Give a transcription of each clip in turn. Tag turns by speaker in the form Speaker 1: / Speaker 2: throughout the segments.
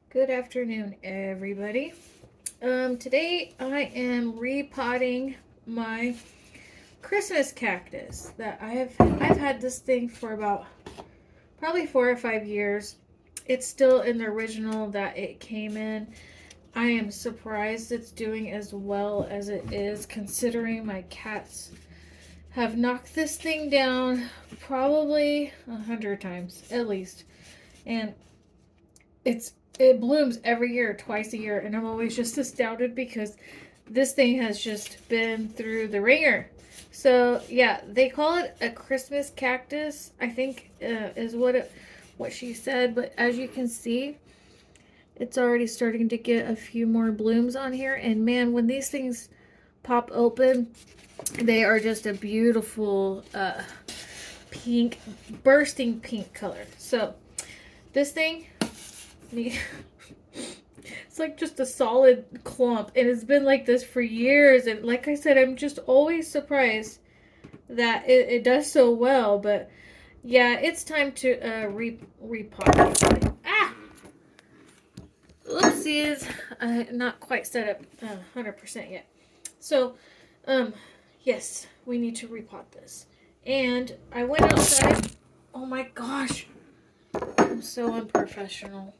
Speaker 1: Good afternoon, everybody. Today I am repotting my Christmas cactus that I've had this thing for about probably 4 or 5 years. It's still in the original that it came in. I am surprised it's doing as well as it is, considering my cats have knocked this thing down probably 100 times at least, and it blooms every year, twice a year, and I'm always just astounded because this thing has just been through the ringer. So yeah, they call it a Christmas cactus, I think, is what she said. But as you can see, it's already starting to get a few more blooms on here. And man, when these things pop open, they are just a beautiful pink, bursting pink color. So this thing, it's like just a solid clump, and it's been like this for years. And like I said, I'm just always surprised that it does so well. But yeah, it's time to repot. Ah, oopsies, not quite set up 100% yet. So, yes, we need to repot this. And I went outside. Oh my gosh, I'm so unprofessional.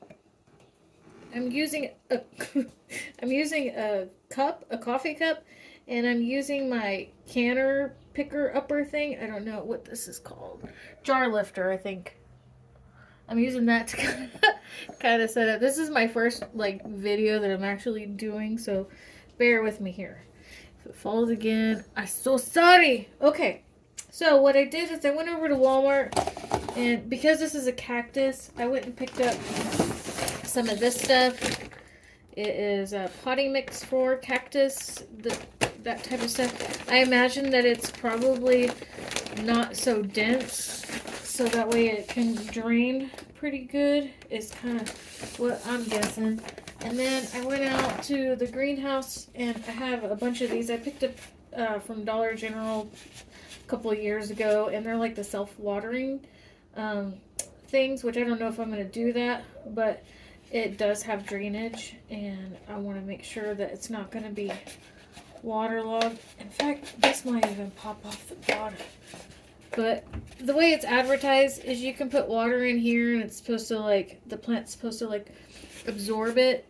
Speaker 1: I'm using a I'm using a cup, a coffee cup, and I'm using my canner picker upper thing. I don't know what this is called. Jar lifter, I think. I'm using that to kind of set up. This is my first like video that I'm actually doing, so bear with me here. If it falls again, I'm so sorry. Okay. So what I did is I went over to Walmart, and because this is a cactus, I went and picked up some of this stuff. It is a potting mix for cactus, that type of stuff. I imagine that it's probably not so dense, so that way it can drain pretty good, is kind of what I'm guessing. And then I went out to the greenhouse, and I have a bunch of these. I picked up from Dollar General a couple of years ago, and they're like the self-watering things, which I don't know if I'm going to do that, but it does have drainage, and I want to make sure that it's not going to be waterlogged. In fact, this might even pop off the bottom. But the way it's advertised is you can put water in here, and it's supposed to, like, the plant's supposed to, like, absorb it.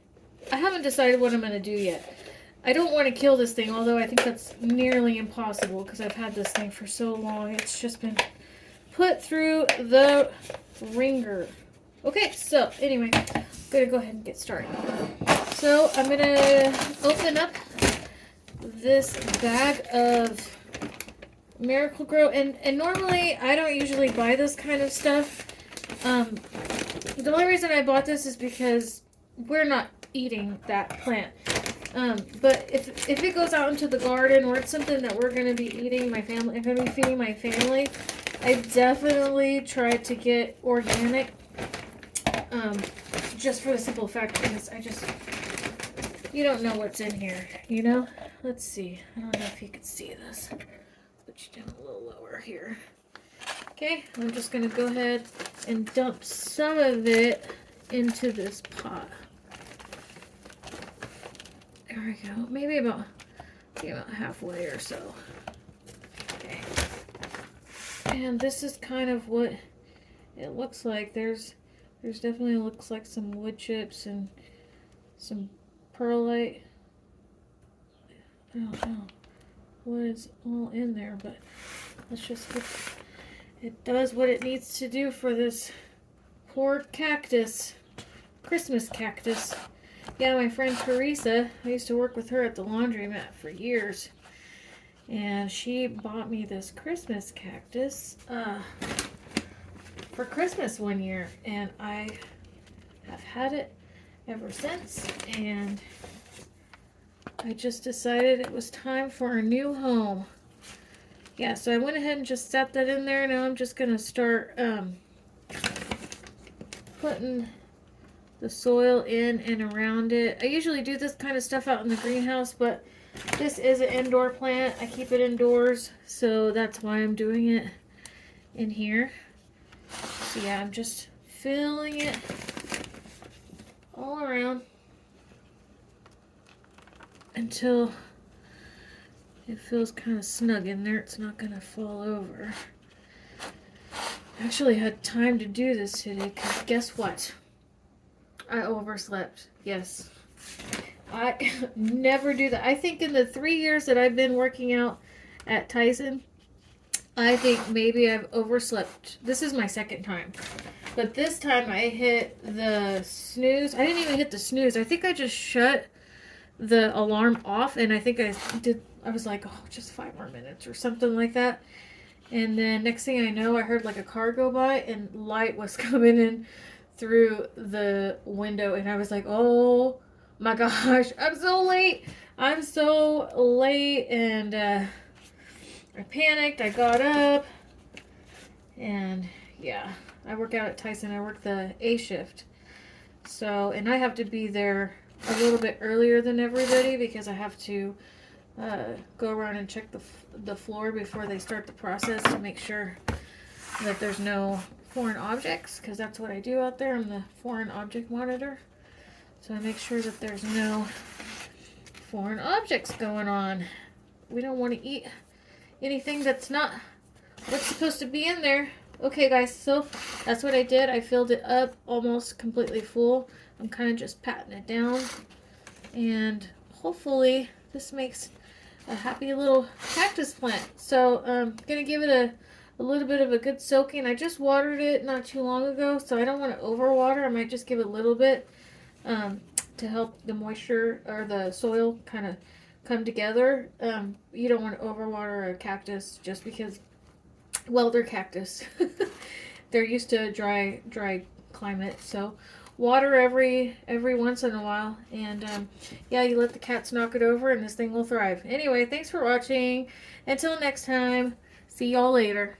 Speaker 1: I haven't decided what I'm going to do yet. I don't want to kill this thing, although I think that's nearly impossible because I've had this thing for so long. It's just been put through the ringer. Okay, so anyway, I'm going to go ahead and get started. So I'm going to open up this bag of Miracle-Gro, and normally I don't usually buy this kind of stuff. The only reason I bought this is because we're not eating that plant. But if it goes out into the garden, or it's something that we're going to be eating, I'm going to be feeding my family, I definitely try to get organic. Just for the simple fact because you don't know what's in here, you know? Let's see. I don't know if you can see this. Put you down a little lower here. Okay, I'm just going to go ahead and dump some of it into this pot. There we go. Maybe about halfway or so. Okay. And this is kind of what it looks like. There's definitely looks like some wood chips and some perlite. I don't know what is all in there, but let's just hope it does what it needs to do for this poor cactus, Christmas cactus. Yeah, my friend Teresa, I used to work with her at the laundromat for years, and she bought me this Christmas cactus for Christmas one year, and I have had it ever since, and I just decided it was time for a new home. Yeah, so I went ahead and just set that in there. Now I'm just going to start putting the soil in and around it. I usually do this kind of stuff out in the greenhouse, but this is an indoor plant. I keep it indoors, so that's why I'm doing it in here. So yeah, I'm just filling it all around. until it feels kind of snug in there. It's not going to fall over. I actually had time to do this today because guess what? I overslept. Yes. I never do that. I think in the 3 years that I've been working out at Tyson, I think maybe I've overslept. This is my second time. But this time I hit the snooze. I didn't even hit the snooze. I think I just shut the alarm off, and I think I was like, oh, just 5 more minutes or something like that. And then next thing I know, I heard like a car go by and light was coming in through the window, and I was like, oh my gosh, I'm so late. I'm so late. And I panicked. I got up, and yeah, I work out at Tyson. I work the A shift. So, and I have to be there a little bit earlier than everybody because I have to go around and check the floor before they start the process to make sure that there's no foreign objects, because that's what I do out there. I'm the foreign object monitor. So I make sure that there's no foreign objects going on. We don't want to eat anything that's not what's supposed to be in there. Okay, guys, so that's what I did. I filled it up almost completely full. I'm kind of just patting it down, and hopefully this makes a happy little cactus plant. So I'm gonna give it a little bit of a good soaking. I just watered it not too long ago, so I don't want to overwater. I might just give it a little bit to help the moisture or the soil kind of come together. You don't want to overwater a cactus just because, well, they're cactus. They're used to a dry climate, so water every once in a while, and yeah, you let the cats knock it over and this thing will thrive. Anyway, thanks for watching. Until next time, see y'all later.